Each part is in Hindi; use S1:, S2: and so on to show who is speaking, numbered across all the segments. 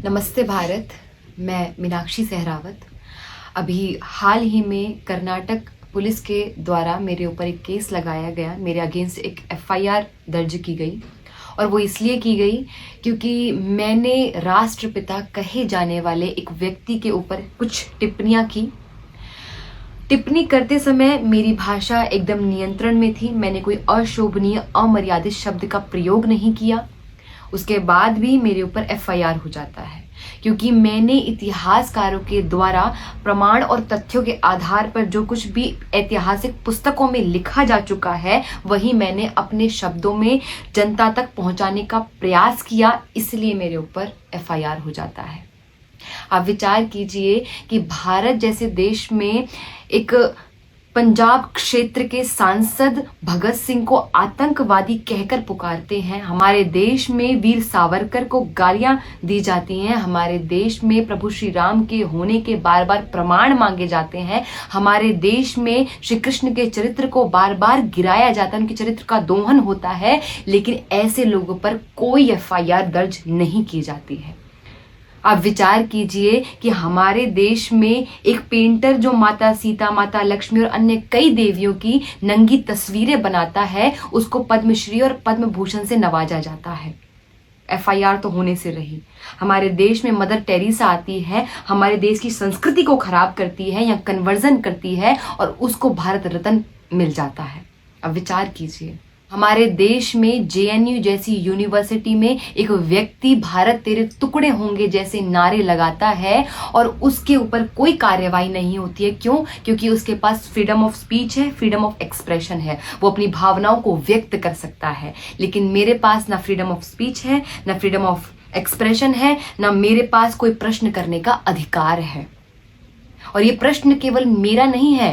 S1: नमस्ते भारत। मैं मीनाक्षी सहरावत। अभी हाल ही में कर्नाटक पुलिस के द्वारा मेरे ऊपर एक केस लगाया गया, मेरे अगेंस्ट एक एफआईआर दर्ज की गई और वो इसलिए की गई क्योंकि मैंने राष्ट्रपिता कहे जाने वाले एक व्यक्ति के ऊपर कुछ टिप्पणियाँ की। टिप्पणी करते समय मेरी भाषा एकदम नियंत्रण में थी। मैंने कोई अशोभनीय अमर्यादित शब्द का प्रयोग नहीं किया। उसके बाद भी मेरे ऊपर एफआईआर हो जाता है क्योंकि मैंने इतिहासकारों के द्वारा प्रमाण और तथ्यों के आधार पर जो कुछ भी ऐतिहासिक पुस्तकों में लिखा जा चुका है वही मैंने अपने शब्दों में जनता तक पहुंचाने का प्रयास किया, इसलिए मेरे ऊपर एफआईआर हो जाता है। आप विचार कीजिए कि भारत जैसे देश में एक पंजाब क्षेत्र के सांसद भगत सिंह को आतंकवादी कहकर पुकारते हैं। हमारे देश में वीर सावरकर को गालियां दी जाती हैं। हमारे देश में प्रभु श्री राम के होने के बार बार प्रमाण मांगे जाते हैं। हमारे देश में श्री कृष्ण के चरित्र को बार बार गिराया जाता है, उनके चरित्र का दोहन होता है, लेकिन ऐसे लोगों पर कोई एफआईआर दर्ज नहीं की जाती है। आप विचार कीजिए कि हमारे देश में एक पेंटर जो माता सीता, माता लक्ष्मी और अन्य कई देवियों की नंगी तस्वीरें बनाता है, उसको पद्मश्री और पद्म भूषण से नवाजा जाता है। एफआईआर तो होने से रही। हमारे देश में मदर टेरेसा आती है, हमारे देश की संस्कृति को खराब करती है या कन्वर्जन करती है और उसको भारत रत्न मिल जाता है। अब विचार कीजिए, हमारे देश में जेएनयू जैसी यूनिवर्सिटी में एक व्यक्ति भारत तेरे टुकड़े होंगे जैसे नारे लगाता है और उसके ऊपर कोई कार्यवाही नहीं होती है। क्यों? क्योंकि उसके पास फ्रीडम ऑफ स्पीच है, फ्रीडम ऑफ एक्सप्रेशन है, वो अपनी भावनाओं को व्यक्त कर सकता है। लेकिन मेरे पास ना फ्रीडम ऑफ स्पीच है, ना फ्रीडम ऑफ एक्सप्रेशन है, ना मेरे पास कोई प्रश्न करने का अधिकार है। और ये प्रश्न केवल मेरा नहीं है,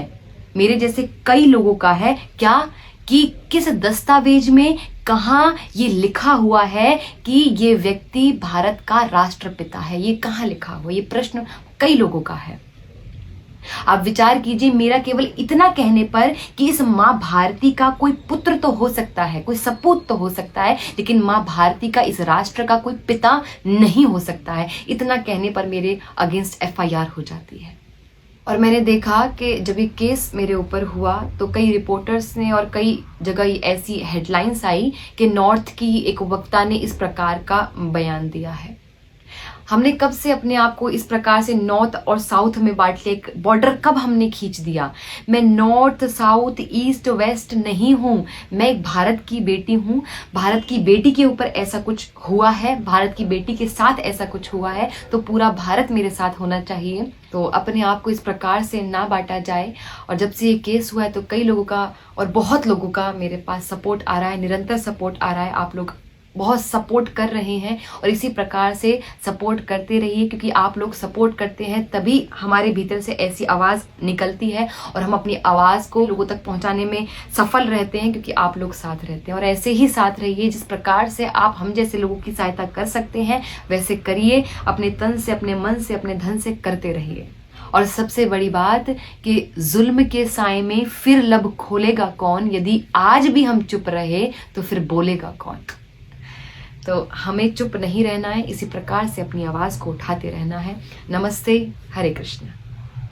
S1: मेरे जैसे कई लोगों का है। क्या कि किस दस्तावेज में कहाँ ये लिखा हुआ है कि ये व्यक्ति भारत का राष्ट्रपिता है? ये कहाँ लिखा हुआ? ये प्रश्न कई लोगों का है। आप विचार कीजिए, मेरा केवल इतना कहने पर कि इस माँ भारती का कोई पुत्र तो हो सकता है, कोई सपूत तो हो सकता है, लेकिन माँ भारती का, इस राष्ट्र का कोई पिता नहीं हो सकता है। इतना कहने पर मेरे अगेंस्ट एफआईआर हो जाती है। और मैंने देखा कि जब ये केस मेरे ऊपर हुआ तो कई रिपोर्टर्स ने और कई जगह ऐसी हेडलाइंस आई कि नॉर्थ की एक वक्ता ने इस प्रकार का बयान दिया है। हमने कब से अपने आप को इस प्रकार से नॉर्थ और साउथ में बांट लिया? एक बॉर्डर कब हमने खींच दिया? मैं नॉर्थ, साउथ, ईस्ट, वेस्ट नहीं हूँ। मैं एक भारत की बेटी हूँ। भारत की बेटी के ऊपर ऐसा कुछ हुआ है, भारत की बेटी के साथ ऐसा कुछ हुआ है, तो पूरा भारत मेरे साथ होना चाहिए। तो अपने आप को इस प्रकार से ना बांटा जाए। और जब से ये केस हुआ है तो कई लोगों का और बहुत लोगों का मेरे पास सपोर्ट आ रहा है, निरंतर सपोर्ट आ रहा है। आप लोग बहुत सपोर्ट कर रहे हैं और इसी प्रकार से सपोर्ट करते रहिए, क्योंकि आप लोग सपोर्ट करते हैं तभी हमारे भीतर से ऐसी आवाज़ निकलती है और हम अपनी आवाज़ को लोगों तक पहुंचाने में सफल रहते हैं, क्योंकि आप लोग साथ रहते हैं। और ऐसे ही साथ रहिए, जिस प्रकार से आप हम जैसे लोगों की सहायता कर सकते हैं वैसे करिए। अपने तन से, अपने मन से, अपने धन से करते रहिए। और सबसे बड़ी बात कि जुल्म के साए में फिर लब खोलेगा कौन? यदि आज भी हम चुप रहे तो फिर बोलेगा कौन? तो हमें चुप नहीं रहना है, इसी प्रकार से अपनी आवाज़ को उठाते रहना है। नमस्ते, हरे कृष्ण।